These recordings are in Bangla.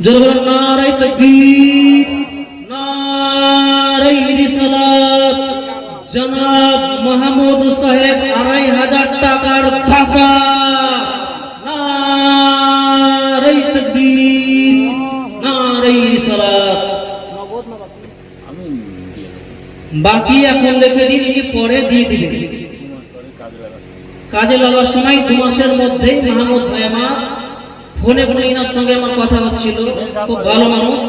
জোরে নারে তাকবীর, নারে রিসালাত। জনাব মাহমুদ সাহেব ২৫০০ টাকার টাকা। নারে তাকবীর, নারে রিসালাত। বাকি এখন লিখে দিন, পরে দিয়ে দিবেন। কাজে লাগার সময় ২ মাসের মধ্যে মাহমুদ ভাই আমার ফোনে ইনার সঙ্গে আমার কথা হচ্ছিল, খুব ভালো মানুষ।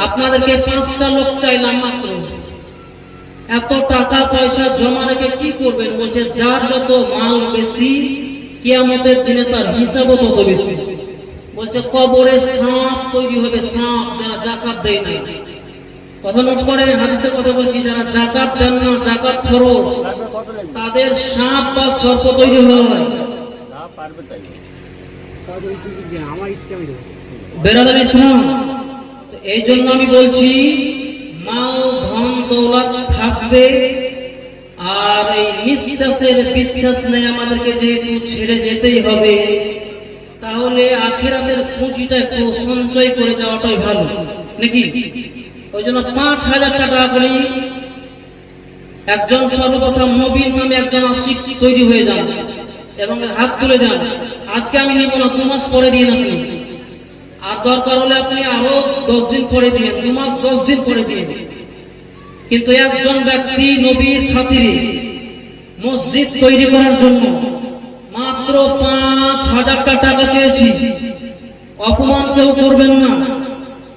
আপনাদেরকে ৫টা লোক চাইলাম মাত্র। এত টাকা পয়সা জমা রেখে কি করবেন? বলছে যার যত মাল বেশি কিয়ামতের দিনে তার হিসাবও তত বেশি। বলছে কবরে সাপ তৈরি হবে, সাপ যারা যাকাত দেয় না। কথা নোট করেন, হাদিসের কথা বলছি, যারা যাকাত দেন না, যাকাত ফরজ, তাদের সাপ বা সর্প তৈরি হয়। বেরাদার ইসলাম, এই জন্য আমি বলছি মাল ধন দৌলত থাকবে, আর এই নিঃশ্বাসের বিশ্বাস নেই আমাদেরকে যেহেতু ছেড়ে যেতেই হবে, তাহলে আখিরাতের পুঁজিটা একটু সঞ্চয় করে যাওয়াটাই ভালো নাকি? ওই জন্য ৫০০০ টাকা করে একজন সর্বপ্রথম নবীর নামে একজন আশিক তৈরি হয়ে যান এবং হাত তুলে যান। আজকে আমি নিব না, ২ মাস পরে দিন আপনি, আর দরকার হলে আপনি আরো ১০ দিন পরে দিন, ২ মাস ১০ দিন পরে দিন। কিন্তু একজন ব্যক্তি নবীর খাতিরে মসজিদ তৈরি করার জন্য মাত্র ৫০০০ টাকা চেয়েছি। অপমান কেউ করবেন না।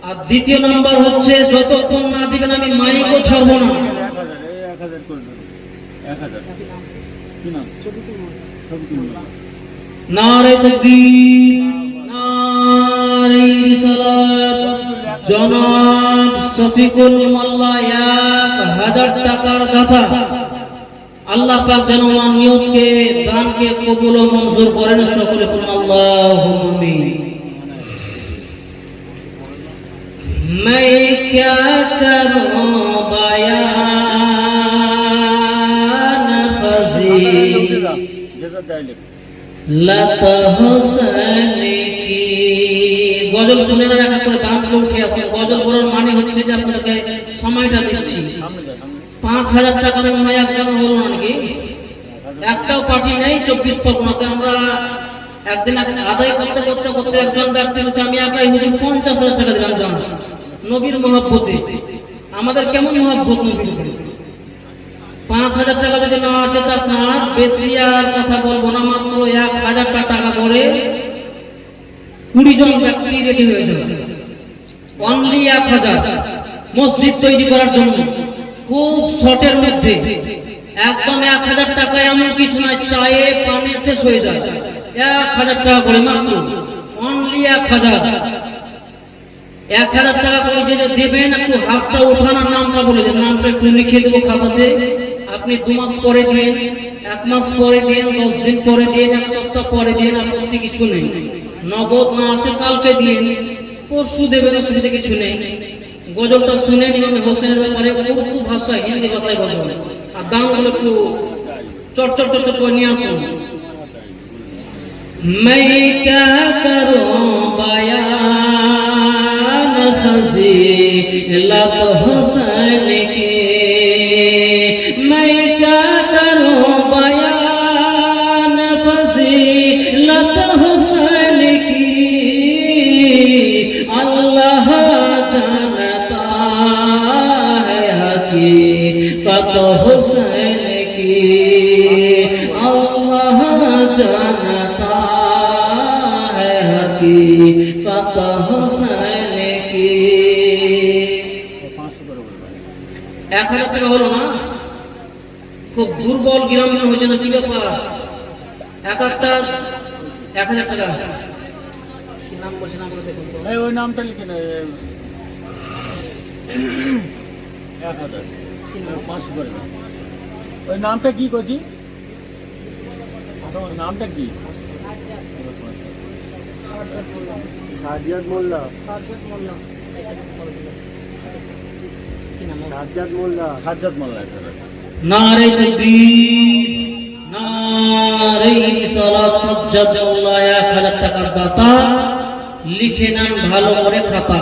আর দ্বিতীয় নাম্বার হচ্ছে, যতক্ষণ না দিবেন আমি মাইকও ছাড়বো না। নারে তাকবীর, নারে রিসালাত। জনাব শফিকুল মোল্লা ১০০০ টাকার দাতা। আল্লাহ পাক যেন আমার নিয়তকে, দানকে কবুল ও মঞ্জুর করেন। সকলে বলুন আল্লাহুম্মা আমিন। मैं क्या करूं बयान फज़ी लत हुस्न की। গজল শুনে না, একটা করে দান করে উঠে আসে। গজল বলার মানে হচ্ছে যে আপনাদেরকে সময়টা দিচ্ছি। ৫০০০ টাকা মনে একজন হলো না নাকি? একটাও পার্টি নেই ২৪ পরগনাতে। আমরা একদিন আদায় করতে করতে করতে একজন ব্যক্তি বলছে আমি একাই হুজুর ৫০০০০ টাকা দিলাম। জান নবীর মহব্বতে আমাদের কেমন মহব্বত নবীর উপরে। ৫০০০ টাকা যদি না আসে তা আপনার বেশি আর কথা বলবো না, মাত্র ১০০০ টাকা করে ২০ জন ব্যক্তি রেডি হয়ে যাবে। অনলি ১০০০ মসজিদ তৈরি করার জন্য, খুব শর্টের মধ্যে, একদম ১০০০ টাকায় এমন কিছু নয়, চায়ে পানি শেষ হয়ে যায়। ১০০০ টাকা করে মাত্র, অনলি ১০০০। ১০০০ টাকা করে যেটা দেবেন, একটু হাতটা ওঠানোর নামটা বলে দেন, নামটা একটু লিখে দেবো খাতাতে। আপনি ২ মাস পরে দিন, ১ মাস পরে দিন, ১০ দিন পরে দিন, ১ সপ্তাহ পরে দিন, আপত্তি কিছু নেই। নগদ না আছে কালকে দিন, পরশু দেবেন, অসুবিধা কিছু নেই। গজলটা শুনে নিন হোসেনের ব্যাপারে, উর্দু ভাষা হিন্দি ভাষায় গজল, আর দামগুলো একটু চটচট চটচট করে নিয়ে আসুন। मैं क्या करूं बयान फज़ीलत हुस्न की। मैं क्या करूं बयान फज़ीलत हुस्न की। अल्लाह जानता है हकीकत हुस्न की। अल्लाह जानता है हकीकत हुस्न की। ১০০০ টাকা হলো না? খুব দুর্বল গ্রামীণ হয়েছে না? কি ব্যাপার? এক একটা ১০০০ টাকা। কি নাম বলছে না বলে দেখুন তো। ওই নামটা লিখে না। ১০০০ 500 করে। ওই নামটা কি করছি? নামটা কি? সাজ্জাদ মোল্লা। নারে তাকবীর, নারে রিসালাত। সাজ্জাদ মোল্লা ১০০০ টাকার দাতা, লিখে নেন ভালো করে খাতা,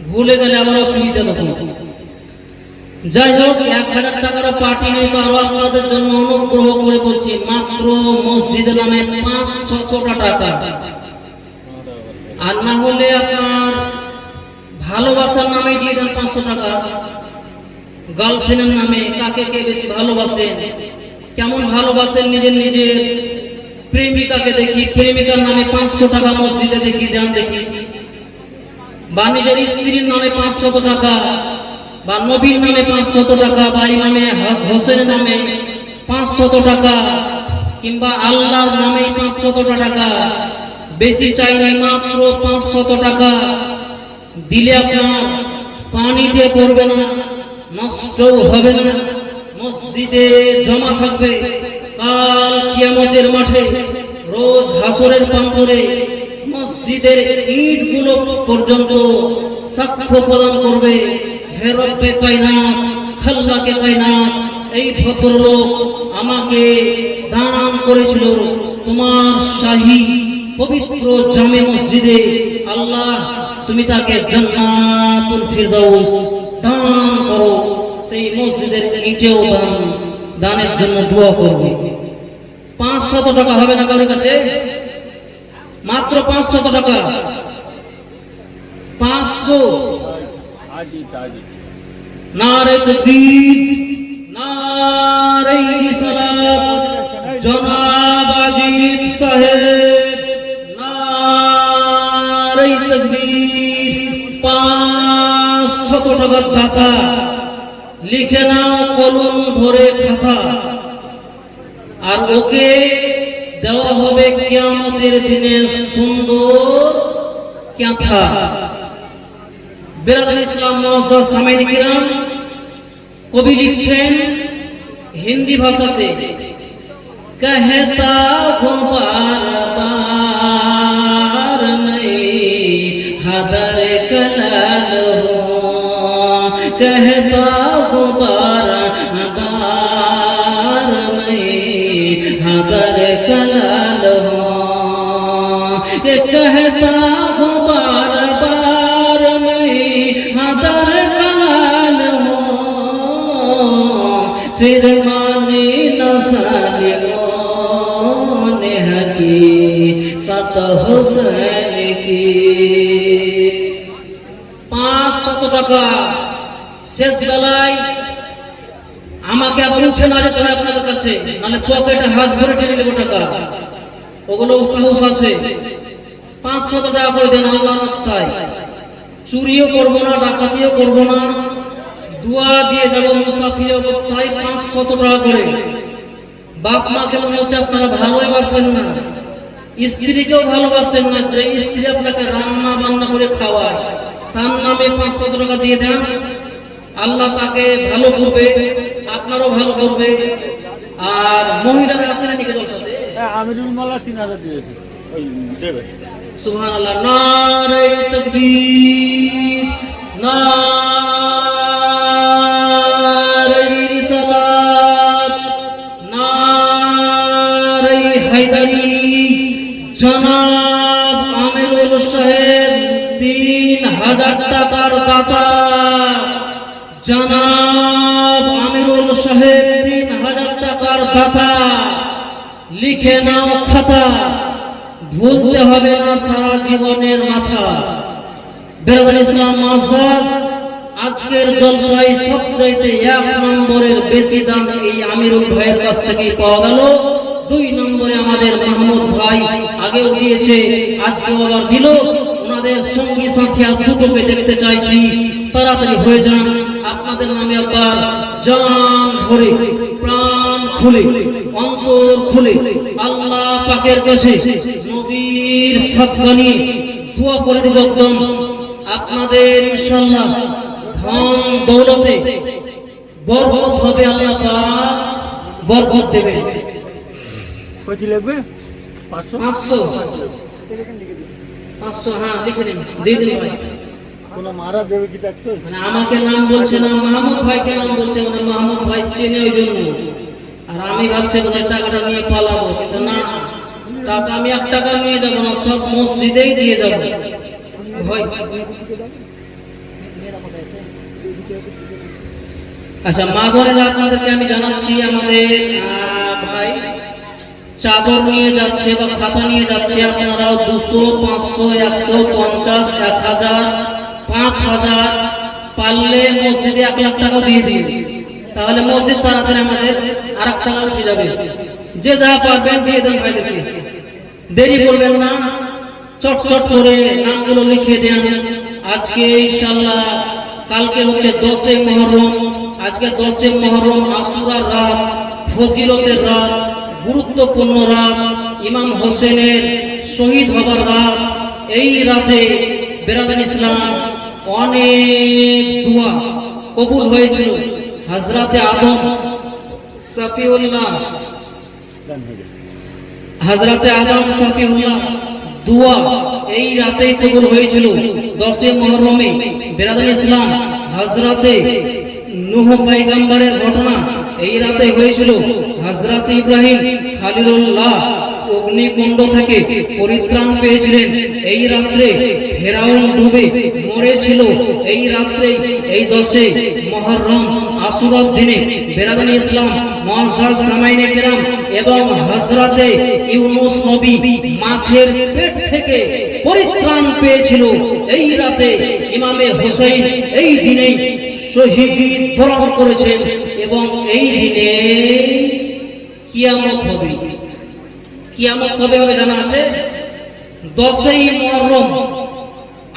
ভুলে গেলে আবার অসুবিধা তখন। যাই হোক, 1000 টাকারও পার্টি নেই, তো আরো আপনাদের জন্য অনুগ্রহ করে বলছি, মাত্র মসজিদের নামে 500 টাকা, আর না হলে আপনার ভালোবাসার নামে দিয়ে দেন 500 টাকা। গার্লফ্রেন্ডের নামে, কাকে কে বেশি ভালোবাসেন, কেমন ভালোবাসেন নিজের প্রেমিকাকে দেখি, প্রেমিকার নামে 500 টাকা মসজিদে দেখি দেন দেখি। বা নিজের স্ত্রীর নামে 500 টাকা, বা নবীর নামে 500 টাকা, বা ইমামে হোসেনের নামে 500 টাকা, কিংবা আল্লাহর নামে 500 টাকা। বেশি চাইনি, মাত্র 500 টাকা দিলে আপনার পানি দিয়ে পড়বে না, নষ্টও হবে না, মসজিদে জমা থাকবে। কাল কিয়ামতের মাঠে, রোজ হাসরের প্রান্তরে মসজিদের ইটগুলো পর্যন্ত সাক্ষ্য প্রদান করবে, হে রব্বে কায়নাত, খাল্লাকে কায়নাত, এই ভদ্রলোক আমাকে দান করেছিল তোমার শাহী পবিত্র জামে মসজিদে, আল্লাহ তুমি তাকে জান্নাতুল ফিরদাউস দান করো। সেই মসজিদের ইটেও দানের জন্য দোয়া করবে। 500 টাকা হবে না কারোর কাছে? মাত্র 500 টাকা, 500। নারে তাকবীর, নারে রিসালাত, জনাব আজিজ সাহেব, নারে তাকবীর। 500 টাকার দাতা, লিখে নাও কলম ধরে খাতা, আর ওকে দেওয়া হবে কিয়ামতের দিনে সুন্দর ক্যাথা। বেরাদুল ইসলাম মুআজ্জাজ সামিঈন কিরাম, কবি লিখছেন হিন্দি ভাষাতে, कहता हूँ बार-बार मैं हदर कलाल हूँ, कहता हूँ बार-बार मैं हदर कलाल हूँ, ये कहता हूँ बार-बार मैं हदर कलाल हूँ, फिर माने न सालिमों हकीकत हुसैन की। 500 টাকা শেষ বেলায় আমাকে আবার উঠে না যেতে হবে আপনাদের কাছে, নাহলে পকেটে হাত ভরে টেনে নেব টাকা, ওগুলো সাহস আছে। 500 টাকা করে দেন আল্লাহর রাস্তায়, চুরিও করবো না, ডাকাতিও করবো না, দোয়া দিয়ে যাবো মুসাফির অবস্থায়। 500 টাকা করে। বাপ মাকে মনে হচ্ছে আপনারা ভালোই বাসেন না, স্ত্রীকেও ভালোবাসেন না, যে স্ত্রী আপনাকে রান্না বান্না করে খাওয়ায় তার নামে 500 টাকা দিয়ে দেন, আল্লাহ তাকে ভালো করবে, আপনারও ভালো করবে। আর মহিলারা আছে নাকি জলসাতে? আমিরুল মাল্লা 3000 দিয়েছে, ওই দেবে। সুবহানাল্লাহ, নারে তাকবীর, নারে রিসালাত, নারে হায়দারি। জনাব আমিরুল সাহেব 3000 টাকার দাতা, জনাব আমিরুল সাহেব 3000 টাকার দাতা, লিখে নাও খাতা, ভুলতে হবে না সারা জীবনের মাথা। বেরাদুল ইসলাম মুআজ্জাজ, আজকের জলসায় সবচাইতে 1 নম্বরের বেশি দাম এই আমিরুল ভাইয়ের কাছ থেকে পাওয়া গেল। 2 নম্বরে আমাদের মাহমুদ ভাই আগেও দিয়েছে, আজকে আবার দিল। ওনাদের সঙ্গী সাথী আর দুটোকে দেখতে চাইছি, তাড়াতাড়ি হয়ে যান। আপনাদের নামে একবার জান ভরে, প্রাণ খুলে, অন্তর খুলে আল্লাহ পাকের কাছে নবীর সাদকা নিয়ে দোয়া করে দেব। একদম আপনাদের ইনশাআল্লাহ ধন দৌলতে বরকত হবে, আল্লাহ পাক বরকত দেবে। কত লাগবে? 500 500 হ্যাঁ লিখে নিন, দিয়ে দিন ভাই। কোন মারা দেবে কি দেখছো? মানে আমাকে নাম বলছে না, মাহমুদ ভাইকে নাম বলছে, মানে মাহমুদ ভাই চেনে ওই জন্য। আর আমি ভাবছি যে টাকাটা নিয়ে পালাবো, কিন্তু না, টাকা আমি 1 টাকা নিয়ে যাব না, সব মসজিদেই দিয়ে যাব। হয় আচ্ছা মা বোনেরা, আপনাদেরকে আমি জানাচ্ছি আমাদের ভাই চাদর নিয়ে যাচ্ছে বা খাতা নিয়ে যাচ্ছে, আপনারাও 200, 500, 150, 1000, 5000 পারলে মসজিদে 1 লাখ টাকা দিয়ে দিন, তাহলে মসজিদ তাড়াতাড়ি আমাদের আর 1 টাকা উঠে যাবে। যে যা পারবেন দিয়ে দেন ভাইদেরকে, দেরি করবেন না, চট চট করে নামগুলো লিখে দেন। আজকে ইনশাআল্লাহ কালকে হচ্ছে 10 মুহররম, আজকে 10 মুহররম আশুরার রাত, ফজিলতের রাত, গুরুত্বপূর্ণ রাত, ইমাম হোসেনের শহীদ হবার রাত। এই রাতে বেরাদান ইসলাম অনেক দোয়া কবুল হয়েছিল। হযরতে আদম সফিউল্লাহ, হযরতে আদম সফিউল্লাহ দোয়া এই রাতেই কবুল হয়েছিল 10 মুহররমে। বেরাদান ইসলাম হযরতে নূহ পয়গম্বরের ঘটনা এই রাতে হয়েছিল। হযরত ইব্রাহিম খলিলুল্লাহ অগ্নিকুণ্ড থেকে পরিত্রাণ পেয়েছিলেন এই রাত্রে। ফেরাউন ডুবে মরেছিল এই রাত্রে। এই 10 মুহররম আশুরার দিনে বেরাদান ইসলাম মুআজ্জাজ সামাইনে কেরাম এবং হযরতে ইউনূস নবী মাছের পেট থেকে পরিত্রাণ পেয়েছিল এই রাতে। ইমামে হোসেন এই দিনেই শহীদ বরণ করেছেন এবং এই দিনে কিয়ামত হবে। কিয়ামত কবে হবে জানা আছে? 10 মুহররম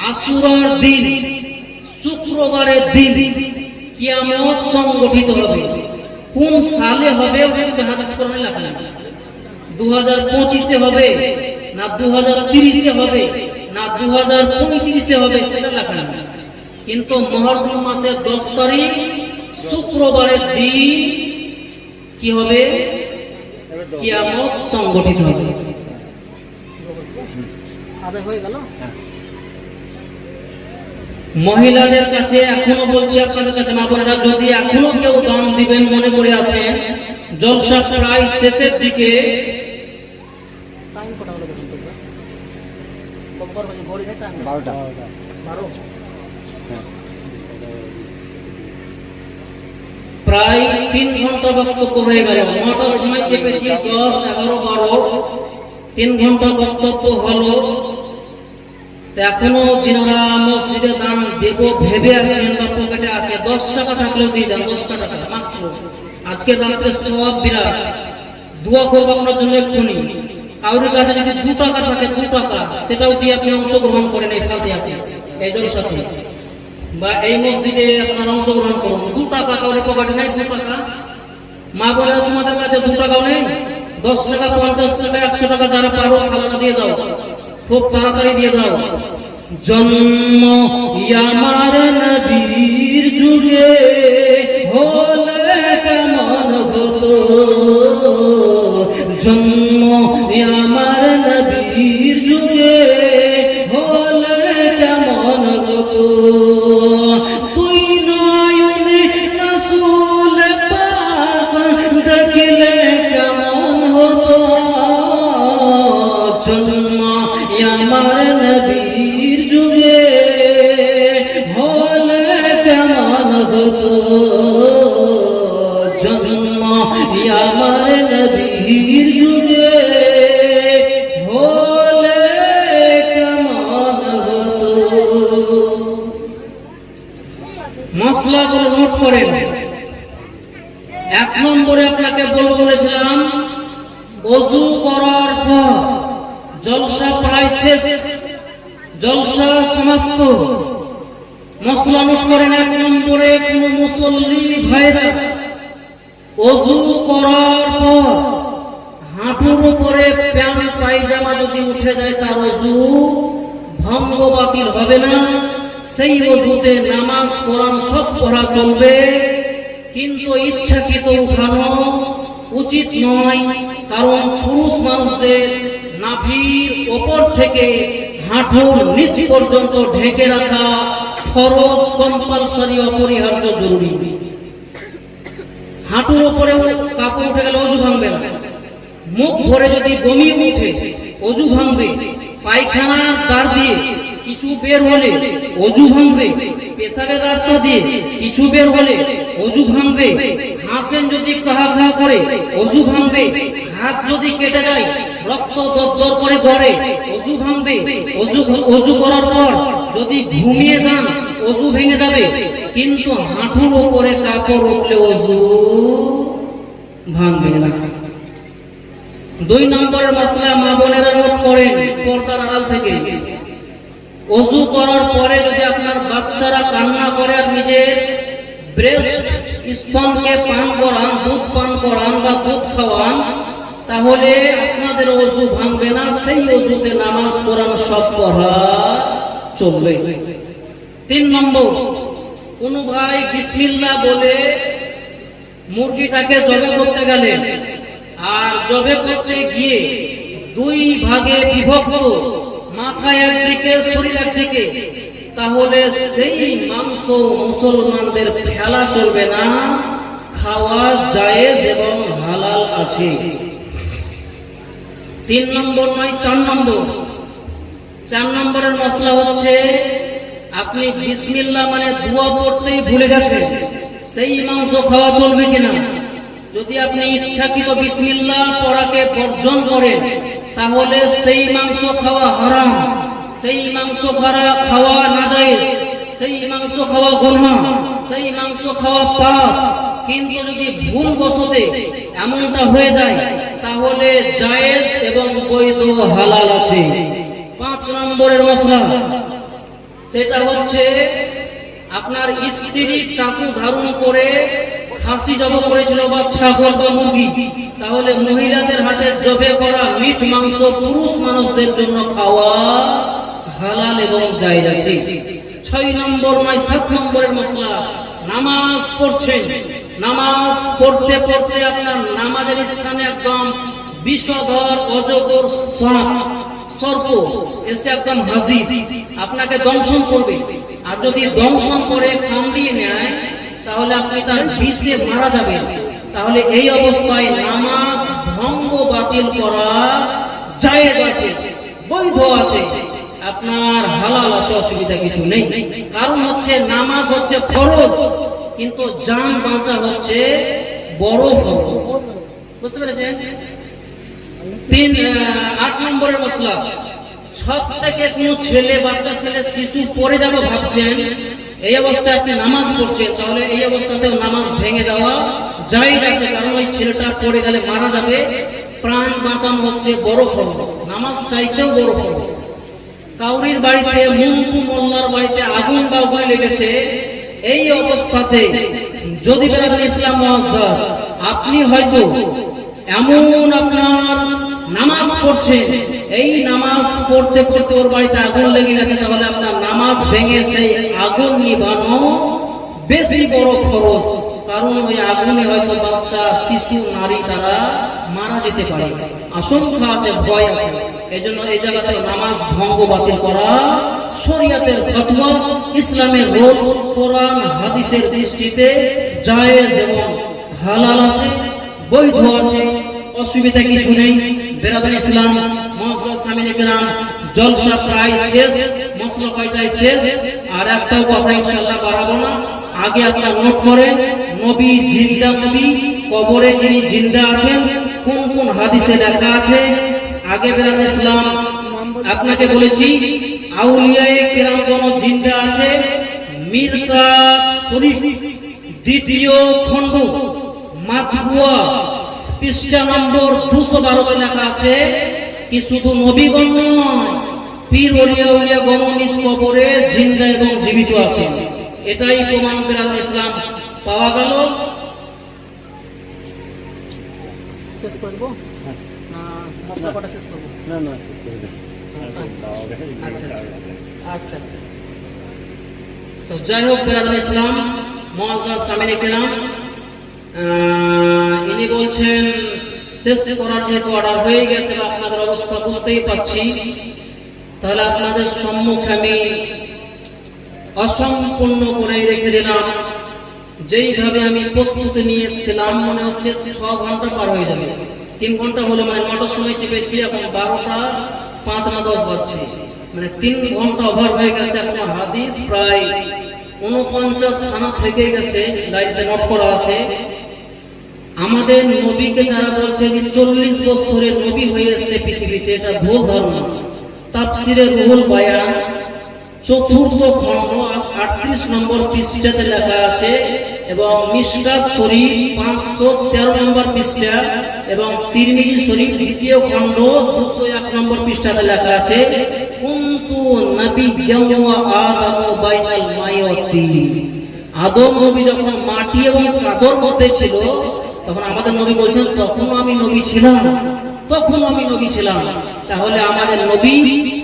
আশুরার দিন, শুক্রবারের দিন কিয়ামত সংগঠিত হবে। কোন সালে হবে ওটা হাদিস কোরআনে লেখা নেই। 2025 হবে না 2030 হবে না 2035 হবে সেটা লেখা নেই, কিন্তু মুহররম মাসের 10 তারিখ শুক্রবারের দিন কি হবে? কিয়ামত সংগঠিত হবে। মহিলাদের কাছে এখনো বলছি, আপনাদের কাছে মা বোনেরা, যদি এখনো কেউ দান দিবেন মনে করে আছেন, জলসা প্রায় শেষের দিকে, প্রায় 3 ঘন্টা বক্তব্য হয়ে গেল। 9টার সময় চেপেছি, 10, 11, 12, 3 ঘন্টা বক্তব্য হলো। এখনো যিনারা মসজিদে দান দেব ভেবে আছেন বা পকেটে আছে, 10 টাকা থাকলেও দিয়ে দেন, 10 টাকা মাত্র। আজকে রাত্রে সওয়াব বিরাট, দোয়া করবো আপনার জন্য এক্ষুনি। কারোর কাছে যদি 2 টাকা থাকে, 2 টাকা সেটাও দিয়ে আপনি অংশগ্রহণ করেন এই ফাতিহাতে, এই জলসাতে বা এই মসজিদে আপনারা অংশগ্রহণ করুন। 2 টাকা কারোর পকেটে নাই, 2 টাকা। মা বোনেরা তোমাদের কাছে 2 টাকাও নেই, 10 টাকা, 50 টাকা, 100 টাকা যারা পারো খালাটা দিয়ে দাও, খুব তাড়াতাড়ি দিয়ে দাও। জন্ম আমার নবীর যুগে হলে কেমন হতো, জন্ম আমার নবীর যুগে হলে কেমন হতো, তুই নয়নে রাসূল পাক দেখলে কেমন হতো, জন্ম আমার নবীর যুগে হলে কেমন হতো, জন্ম আমার নবীর যুগে হলে কেমন হতো। মশলাগুলো নোট করেন। 1 নম্বরে আপনাকে বলেছিলাম, ওযু করার পর জলসা প্রায় শেষ, জলসা সমাপ্ত। মশলা নোট করেন। 1 নম্বরে কোন মুসল্লি ভাইরা ওযু করার পর হাঁটুর উপরে প্যান্ট পায়জামা যদি উঠে যায় তার ওযু ভঙ্গ, বাতিল হবে না। সেই ওযুতে নামাজ, কোরআন সব পড়া চলবে, কিন্তু ইচ্ছাকৃত উঠানো উচিত নয়। কারণ পুরুষ মানুষদের নাভির ওপর থেকে হাঁটুর নিচ পর্যন্ত ঢেকে রাখা ফরজ, কম্পালসরি, অপরিহার্য, জরুরি। হাঁটুর উপরে কাপড় উঠে গেলে ওযু ভাঙবে না, মুখ ভরে যদি বমি উঠে অজু ভাঙবে, পায়খানার দ্বার দিয়ে কিছু বের হলে অজু ভাঙবে, পেশাবের রাস্তা দিয়ে কিছু বের হলে অজু ভাঙবে, হাসেন যদি কাহা কাহা করে অজু ভাঙবে, হাত যদি কেটে যায় রক্ত দরদর করে গড়ে অজু ভাঙবে, অজু করার পর যদি ঘুমিয়ে যান অজু ভেঙে যাবে, কিন্তু হাঁটুর উপরে কাপড় উঠলে অজু ভাঙবে না। 2 নম্বরের মশলা মা বোনেরা নোট করেন পর্দার আড়াল থেকে। অজু করার পরে যদি আপনার বাচ্চারা কান্না করে আর নিজের ব্রেস্ট স্তনকে পান করান, দুধ পান করান বা দুধ খাওয়ান, তাহলে আপনাদের অজু ভাঙবে না, সেই অজুতে নামাজ কোরআন সব পড়া চলবে। 3 নম্বর, কোন ভাই বিসমিল্লাহ বলে মুরগিটাকে জবে করতে গেলেন, আর জবে করতে গিয়ে 2 ভাগে বিভক্ত, মাথা একদিকে শরীর একদিকে, তাহলে সেই মাংস মুসলমানদের ফেলা চলবে না, খাওয়া জায়েজ এবং হালাল আছে। 3 নম্বর নয়, 4 নম্বর। 4 নম্বরের মশলা হচ্ছে আপনি বিসমিল্লাহ মানে দোয়া পড়তেই ভুলে গেছেন, সেই মাংস খাওয়া চলবে কিনা। যদি আপনি ইচ্ছাকৃত বিসমিল্লাহ পড়াকে বর্জন করেন, তাহলে সেই মাংস খাওয়া হারাম, সেই মাংস খাওয়া নাজায়েজ, সেই মাংস খাওয়া গুনাহ, সেই মাংস খাওয়া পাপ। কিন্তু যদি ভুল বশতে এমনটা হয়ে যায়, তাহলে জায়েজ এবং বৈধ হালাল আছে। 5 নম্বরের মশলা, সেটা হচ্ছে আপনার স্ত্রী চাকু ধারণ করে খাসি জব করেছিল বা ছাগল বা মুরগি, তাহলে মহিলাদের হাতে জবে করা মিট মাংস পুরুষ মানুষদের জন্য খাওয়া হালাল এবং জায়েজ আছে। 6 নম্বর নয় 7 নম্বরের মশলা, নামাজ পড়ছেন, নামাজ পড়তে পড়তে আপনার নামাজের স্থানে একদম বিষধর অজগর সর্প এসে একদম হাজির, আপনাকে দংশন করবে, আর যদি দংশন করে কামড়িয়ে নেয় তাহলে আপনি তার বিষে মারা যাবেন। তাহলে এই অবস্থায় নামাজ ভঙ্গ বাতিল করা জায়েজ আছে, বৈধ আছে, আপনার হালাল আছে, অসুবিধা কিছু নেই। কারণ হচ্ছে নামাজ হচ্ছে ফরজ, কিন্তু জান বাঁচা হচ্ছে বড় ফরজ। বুঝতে পেরেছেন? 8 নম্বরের মশলা, সব থেকে কোনো ছেলে, বাচ্চা ছেলে, শিশু পড়ে যাবে ভাবছেন, এই অবস্থায় আপনি নামাজ পড়ছেন, তাহলে এই অবস্থাতেও নামাজ ভেঙে দেওয়া জায়েজ আছে। কারণ ওই ছেলেটা পড়ে গেলে মারা যাবে, প্রাণ বাঁচানো হচ্ছে বড় ফরজ, নামাজ চাইতেও বড় ফরজ। কাউরির বাড়িতে, মুন্টু মোল্লার বাড়িতে আগুন বাগুনে লেগেছে, এই অবস্থাতে যদি বেরাদুল ইসলাম মুআজ্জাজ আপনি হয়তো এমন আপনার নামাজ পড়ছেন, এই নামাজ পড়তে পড়তে ওর বাড়িতে আগুন লেগে গেছে, তাহলে আপনার নামাজ ভেঙে সেই আগুন নিভানো বেশি বড় খরচ। কারণ ওই আগুনে হয়তো বাচ্চা, শিশু, নারী তারা মারা যেতে পারে, আশঙ্কা আছে, ভয় আছে। এই জন্য এই জায়গাতে নামাজ ভঙ্গ বাতিল করা শরীয়তের ফতোয়া, ইসলামের রোল, কোরআন হাদিসের দৃষ্টিতে জায়েজ এবং হালাল আছে, বৈধ আছে, অসুবিধা কিছু নেই। বেরাদুল ইসলাম মুআজ্জাজ সামিনে কেরাম, জলসা প্রায় শেষ, মশলা কয়টাই শেষ, আর একটাও কথা ইনশাআল্লাহ বাড়াবো না। আগে আপনারা নোট করেন, নবী জিন্দা নবী, কবরে যিনি জিন্দা আছেন, কোন কোন হাদিসে লেখা আছে। আগে বেরাদুল ইসলাম আপনাকে বলেছি আউলিয়ায়ে কেরামগণ জিন্দা আছে। মিরকাত শরীফ 2য় খণ্ড মাতবুয়া পৃষ্ঠা নম্বর 212 লেখা আছে কি শুধু নবীগণ নয়, পীর ওলিয়া গণ নিজ কবরে জিন্দা এবং জীবিত আছে। এটাই প্রমাণ বেরাদুল ইসলাম পাওয়া গেল। শেষ করব না কটা শেষ করব? না না, আচ্ছা। তো যাই হোক, বেরাদুল ইসলাম মুআজ্জাজ সামিনে কেরাম, ইনি বলছেন শেষ করার যেহেতু অর্ডার হয়ে গেছে, আপনাদের অবস্থা বুঝতেই পাচ্ছি, তাহলে আপনাদের সম্মুখে আমি অসম্পূর্ণ করে রেখে দিলাম। যেইভাবে আমি প্রস্তুতি নিয়ে এসেছিলাম, মনে হচ্ছে 6 ঘন্টা পার হয়ে যাবে। 3 ঘন্টা হলো, মানে 9টার সময় চেপেছি, এখন 12টা 5 না 10 বাজছে, মানে 3 ঘন্টা ওভার হয়ে গেছে। এখন হাদিস প্রায় 49 খানা থেকে গেছে, ডায়েরিতে নোট করা আছে। আমাদের নবীকে যারা বলছে যে 40 বছরের নবী হয়ে এসেছে পৃথিবীতে, এটা ভুল ধারণা। তাফসিরে রুহুল বায়ান 4th খণ্ড 38 নম্বর পৃষ্ঠাতে লেখা আছে, এবং মিশকাত শরীফ 513 নম্বর পৃষ্ঠা, এবং তিরমিজি শরীফ 2য় খণ্ড 201 নম্বর পৃষ্ঠাতে লেখা আছে, কুনতু নাবিয়্যান ওয়া আদামু বাইনাল মাই ওয়াত তিন। আদম নবী যখন মাটি এবং কাদর মধ্যে ছিল, তখন আমাদের নবী বলছেন তখনও আমি নবী ছিলাম, তখনও আমি নবী ছিলাম। তাহলে আমাদের নবী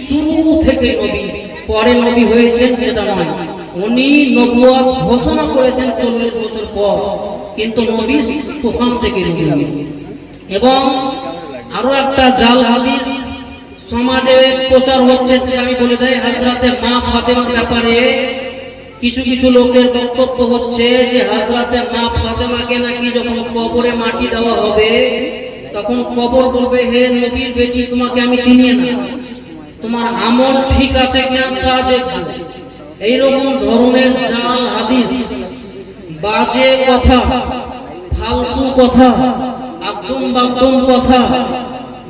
শুরু থেকে নবী, পরে নবী হয়েছেন সেটা নয়। উনি নবুয়ত ঘোষণা করেছেন 40 বছর পর, কিন্তু নবী প্রথম থেকে নবী। এবং আরো একটা জাল হাদিস সমাজে প্রচার হচ্ছে, সে আমি বলে দেই। হযরতে মা ফাতেমার ব্যাপারে কিছু কিছু লোকের বক্তব্য হচ্ছে যে হযরতে মা ফাতেমাকে নাকি যখন কবরে মাটি দেওয়া হবে, তখন কবর বলবে, হে নবীর বেটি, তোমাকে আমি চিনি না, তোমার আমল ঠিক আছে কিনা তা দেখব। এইরকম ধরনের জাল হাদিস, বাজে কথা, ফালতু কথা, একদম বাকদম কথা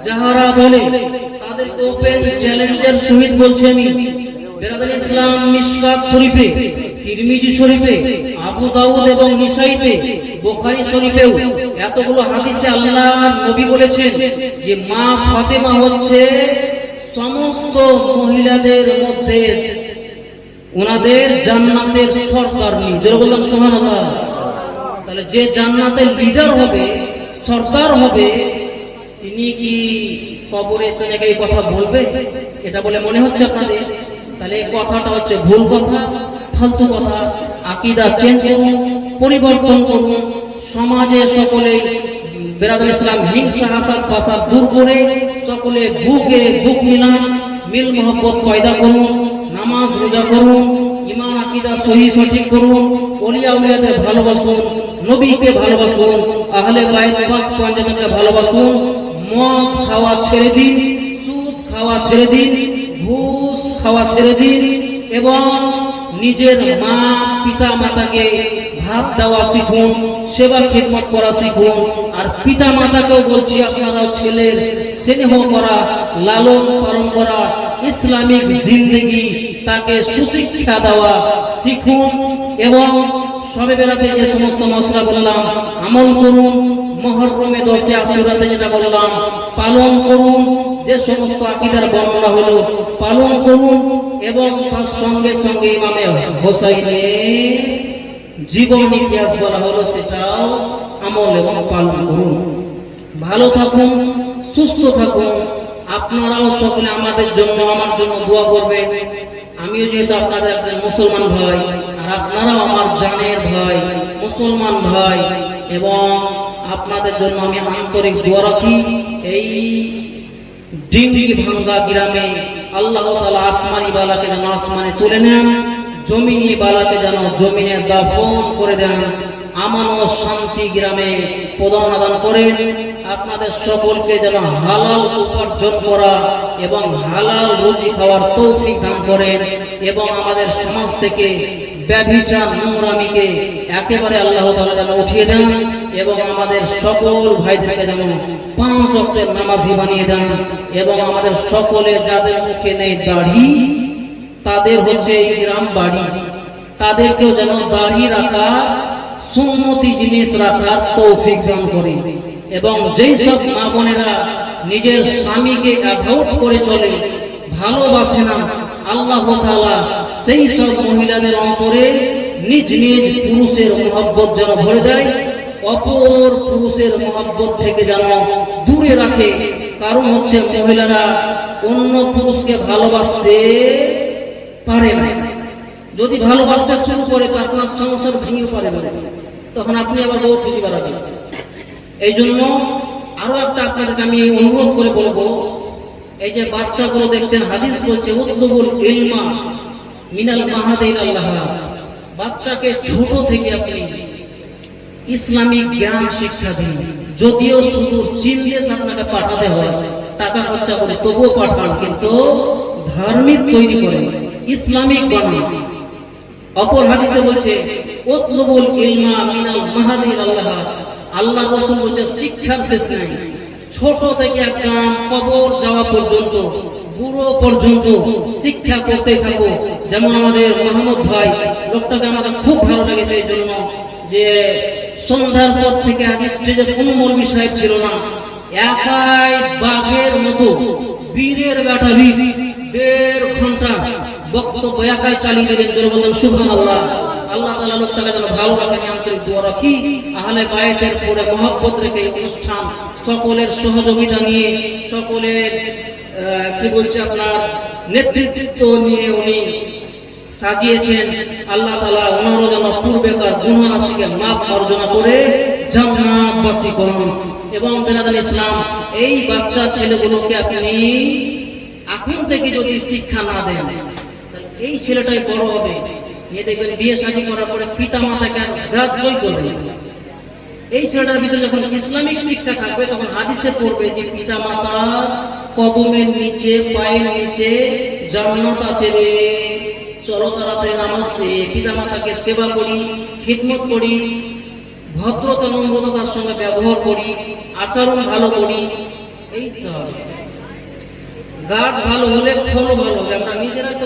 যাহারা বলে, তাদেরকে ওপেন চ্যালেঞ্জের সহিত বলছি আমি, বেরাদার ইসলাম মিশকাত শরীফে, তিরমিজি শরীফে, আবু দাউদ এবং নিসাইতে, বুখারী শরীফেও এতগুলো হাদিসে আল্লাহর নবী বলেছেন যে মা ফাতেমা হচ্ছে সমস্ত মহিলাদের মধ্যে ওনাদের জান্নাতের সরদারনি। জোরে বললাম সুবহানাল্লাহ। তাহলে যে জান্নাতের লিডার হবে, সরদার হবে, তিনি কি কবরে তো এই কথা বলবে? এটা বলে মনে হচ্ছে আপনাদের? তাহলে এই কথাটা হচ্ছে ভুল কথা, ফালতু কথা। আকীদা চেঞ্জ করুন, পরিবর্তন করুন। সমাজে সকলে বেরাদার ইসলাম হিংসা হাসাদ ফাসাদ দূর করে সকলে বুকে বুক মিলান, মিল মোহব্বত পয়দা করুন, নামাজ রোজা করুন, ঈমান আকীদা সহি সঠিক করুন, ওলিয়া উলিয়াদের ভালোবাসুন, নবীকে ভালোবাসুন, আহলে বাইত পাক পঞ্চজনকে ভালোবাসুন। মদ খাওয়া ছেড়ে দিন, সুদ খাওয়া ছেড়ে দিন, ঘুষ খাওয়া ছেড়ে দিন, এবং নিজের মা পিতা মাতাকে ভাত দেওয়া শিখুন, সেবা খিদমত করা শিখুন। আর পিতা মাতাকেও বলছি, আপনারা ছেলের স্নেহ করা, লালন পালন করা, ইসলামিক জিন্দেগি, তাকে সুশিক্ষা দেওয়া শিখুন। এবং সবে বেলাতে যে সমস্ত মশলা বললাম আমল করুন, মুহররমে 10 আশুরাতে যেটা বললাম পালন করুন, যে সমস্ত আকীদার বর্ণনা হলো পালন করুন, এবং তার সঙ্গে সঙ্গে ইমামে হোসাইনের জীবন ইতিহাস বলা হলো সেটাও আমল এবং পালন করুন। ভালো থাকুন, সুস্থ থাকুন। আপনারাও সকলে আমাদের জন্য, আমার জন্য দোয়া করবেন। আমিও যেহেতু আপনাদের একজন মুসলমান ভাই, আর আপনারাও আমার জানের ভাই, মুসলমান ভাই, এবং আপনাদের জন্য আমি আন্তরিক দোয়া রাখি। এই ডিঙ্গি ভাঙ্গা গ্রামে আল্লাহ তাআলা আসমানি বালাকে যেন আসমানে তুলে নেন, জমিনি বালাকে যেন জমিনে দাফন করে দেন, আমান ও শান্তি গ্রামে প্রদান আদান করেন। আপনাদের সকলকে যেন হালাল উপার্জন করা এবং হালাল রুজি খাওয়ার তৌফিক দান করেন, এবং আমাদের সমাজ থেকে ব্যভিচার নোংরামিকে একেবারে আল্লাহ তাআলা যেন উঠিয়ে দেন, এবং আমাদের সকল ভাইদেরকে যেন 5 ওয়াক্তের নামাজি বানিয়ে দেন, এবং আমাদের সকলে যাদের মুখে নেই দাড়ি, তাদের হচ্ছে এই গ্রাম বাড়ি, তাদেরকেও যেন দাড়ি রাখা, সুন্নতি জিনিস রাখার তৌফিক দান করেন। এবং যেই সব মা বোনেরা নিজের স্বামীকে অ্যাভয়েড করে চলে, ভালোবাসে না, আল্লাহ তাআলা সেই সব মহিলাদের অন্তরে নিজ নিজ পুরুষের মহব্বত যেন ভরে দেয়, অপর পুরুষের মহব্বত থেকে যেন দূরে রাখে। কারণ হচ্ছে মহিলারা অন্য পুরুষকে ভালোবাসতে পারে না। যদি ভালোবাসতে শুরু করে তো আপনার সংসার ভেঙে পারে না, তখন আপনি আবার বউ খুঁজে বেড়াবেন। এই জন্য আরো একটা আপনাদেরকে আমি অনুরোধ করে বলবো, এই যে বাচ্চাগুলো দেখছেন, হাদিস বলছে উতলুবুল ইলমা মিনাল মাহাদি ইলাল্লাহ। বাচ্চাকে ছোট থেকে আপনি ইসলামিক জ্ঞান শিক্ষা দিন। যদিও শুধু চীন দেশ আপনাকে পাঠাতে হয়, টাকা খরচা করে তবুও পাঠান, কিন্তু ধার্মিক তৈরি করেন, ইসলামিক বানান। অপর হাদিসে বলছে উতলুবুল ইলমা মিনাল মাহাদিল আল্লাহ, আল্লাহ রাসূল বলছে শিক্ষার শেষ নাই। ছোট থেকে একদম কবর যাওয়া পর্যন্ত, বুড়ো পর্যন্ত শিক্ষা করতে থাকো। যেমন আমাদের মোহাম্মদ ভাই, লোকটাকে আমাদের খুব ভালো লেগেছে এই জন্য যে সন্ধ্যার পর থেকে আগে স্টেজে কোনো মৌলবী সাহেব ছিল না, একাই বাঘের মতো বীরের বেটা বীর 1.5 ঘন্টা বক্তব্য একাই চালিয়ে দিলেন। জোরে বলেন সুবহানাল্লাহ। আল্লাহ তাআলা লোকটাকে যেন ভালো রাখেন, আন্তরিক দোয়া রাখি। আহলে বায়াতের পরে মহব্বত রেখে অনুষ্ঠান সকলের সহযোগিতা নিয়ে, সকলের কি বলছে আপনার নেতৃত্ব নিয়ে উনি সাজিয়েছেন। আল্লাহ তাআলা ওনারও যেন পূর্বেকার গুনাহ রাশিকে মাফ মার্জনা করে জান্নাতবাসী করুন। এবং বেরাদান ইসলাম, এই বাচ্চা ছেলেগুলোকে আপনি এখন থেকে যদি শিক্ষা না দেন, এই ছেলেটাই বড় হবে, এ দেখবেন বিয়ে শাদী করার পরে পিতা মাতাকে গ্রাহ্যই করবে। এই ছেলেটার ভিতরে যখন ইসলামিক শিক্ষা থাকবে, তখন হাদিসে পড়বে যে পিতা মাতা কদমের নিচে, পায়ের নিচে জান্নাত আছে রে, চলো তাড়াতাড়ি নামাজ পড়ে পিতা মাতাকে সেবা করি, খিদমত করি, ভদ্রতা নম্রতার সঙ্গে ব্যবহার করি, আচরণ ভালো করি। এই তো হবে। গাছ ভালো হলে ফল ভালো হবে। আমরা নিজেরাই তো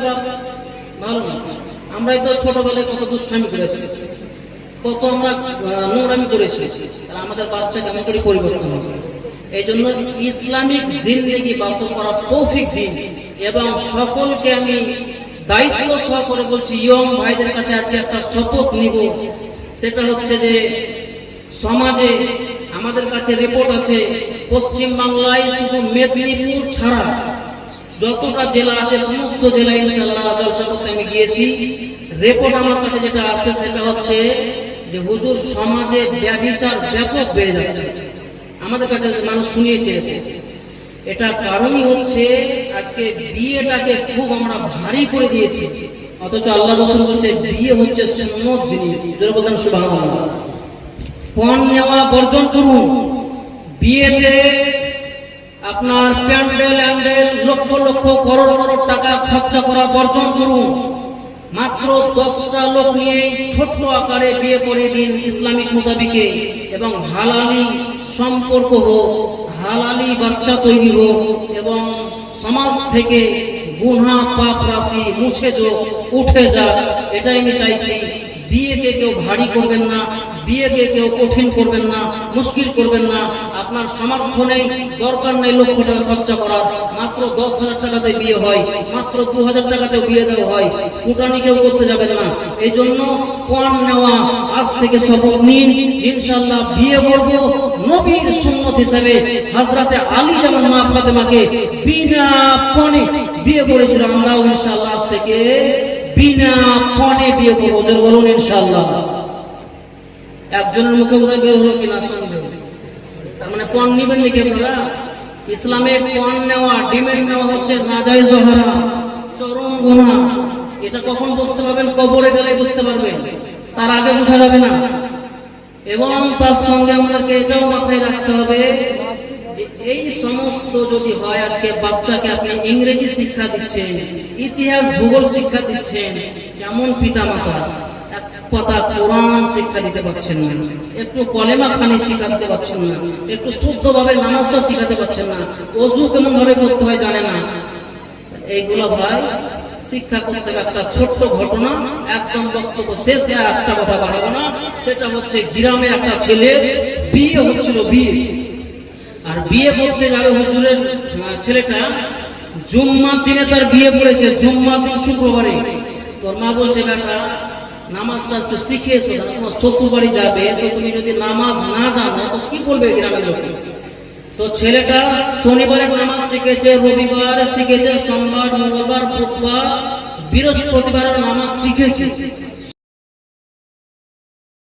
ভালো না, আমরাই তো ছোটবেলায় কত দুষ্টামি করেছি, কত আমরা নোংরামি করেছি, আমাদের বাচ্চা কেমন করে পরিবর্তন হবে। এই জন্য ইসলামিক জিন্দেগি বাসন করার তৌফিক দিন। এবং সকলকে আমি দায়িত্ব সহকারে বলছি, ইয়ং ভাইদের কাছে আজকে একটা শপথ নিব। সেটা হচ্ছে যে সমাজে আমাদের কাছে রিপোর্ট আছে, পশ্চিম বাংলায় শুধু মেদিনীপুর ছাড়া যতটা জেলা আছে সমস্ত জেলায় ইনশাআল্লাহ জলসা করতে আমি গিয়েছি। রিপোর্ট আমার কাছে যেটা আছে সেটা হচ্ছে যে হুজুর সমাজে ব্যভিচার ব্যাপক বেড়ে যাচ্ছে। আমাদের কাছে মানুষ শুনিয়েছে, এটা কারণই হচ্ছে আজকে বিয়েটাকে খুব আমরা ভারী করে দিয়েছি, অথচ আল্লাহ রাসূল বলছে বিয়ে হচ্ছে সুন্নত জিনিস। যারা বলেন সুবহানাল্লাহ। পণ নেওয়া বর্জন করুন। বিয়েতে আপনার প্যান্ডেল অ্যান্ডেল লক্ষ লক্ষ করোড় করোড় টাকা খরচা করা বর্জন করুন। মাত্র 10টা লোক নিয়ে ছোট্ট আকারে বিয়ে করে দিন ইসলামিক মোতাবিকে, এবং হালালি সম্পর্ক হোক, হালালি বাচ্চা তৈরি হোক, এবং সমাজ থেকে গুনাহ পাপ রাশি মুছে উঠে যাক। এটাই আমি চাইছি। বিয়েকে কেউ ভারী করবেন না, বিয়েকে কেউ কঠিন করবেন না, মুশকিল করবেন না। আপনার সামর্থ্য নেই, দরকার নেই লক্ষ টাকা খরচা করার, মাত্র 10,000 টাকাতে বিয়ে হয়, মাত্র 2,000 টাকাতে বিয়ে দেওয়া হয়। কুটানি কেউ করতে যাবে না। এই জন্য পণ নেওয়া আজ থেকে শপথ নিন, ইনশাআল্লাহ বিয়ে করব নবীর সুন্নত হিসেবে। হযরতে আলী যেমন মা ফাতেমাকে বিনা পণে বিয়ে করেছিল, আমরাও ইনশাআল্লাহ আজ থেকে বিনা পণে বিয়ে করবো। ওদের বলুন ইনশাআল্লাহ। একজনের মুখে বোধহয় বের হলো কিনা সন্দেহ। তার মানে পণ নিবেন নাকি আপনারা? ইসলামে পণ নেওয়া, ডিমেন্ড নেওয়া হচ্ছে নাজায়েজ হারাম, চরম গুনাহ। এটা কখন বুঝতে পারবেন? কবরে গেলে বুঝতে পারবেন, তার আগে বোঝা যাবে না। এবং তার সঙ্গে আমাদেরকে এটাও মাথায় রাখতে হবে যে এই সমস্ত যদি হয়, আজকে বাচ্চাকে আপনি ইংরেজি শিক্ষা দিচ্ছেন, ইতিহাস ভূগোল শিক্ষা দিচ্ছেন, কেমন পিতা মাতা কথা কোরআন শিক্ষা দিতে পারছেন না, একটু কলেমা খানি শিখাতে পারছেন না, একটু শুদ্ধভাবে নামাজটা শিখাতে পারছেন না, ওযু কেমন ভাবে করতে হয় জানে না। এইগুলো ভাই শিক্ষা করতে হবে। একটা ছোট্ট ঘটনা, একদম বক্তব্য শেষে একটা কথা বাড়াবো না। সেটা হচ্ছে গ্রামে একটা ছেলে বিয়ে হচ্ছিল, বিয়ে আর বিয়ে করতে যাবে হুজুরের ছেলেটা জুম্মার দিনে তার বিয়ে পড়েছে, জুম্মার দিন শুক্রবারে। তোর মা বলছে বেটা নামাজটা তো শিখে এসো, তোমার শ্বশুর বাড়ি যাবে, তো তুমি যদি নামাজ না জানো তো কি বলবে গ্রামের লোকে? তো ছেলেটা শনিবারের নামাজ শিখেছে, রবিবার শিখেছে, সোমবার, মঙ্গলবার, বুধবার, বৃহস্পতিবারের নামাজ শিখেছে।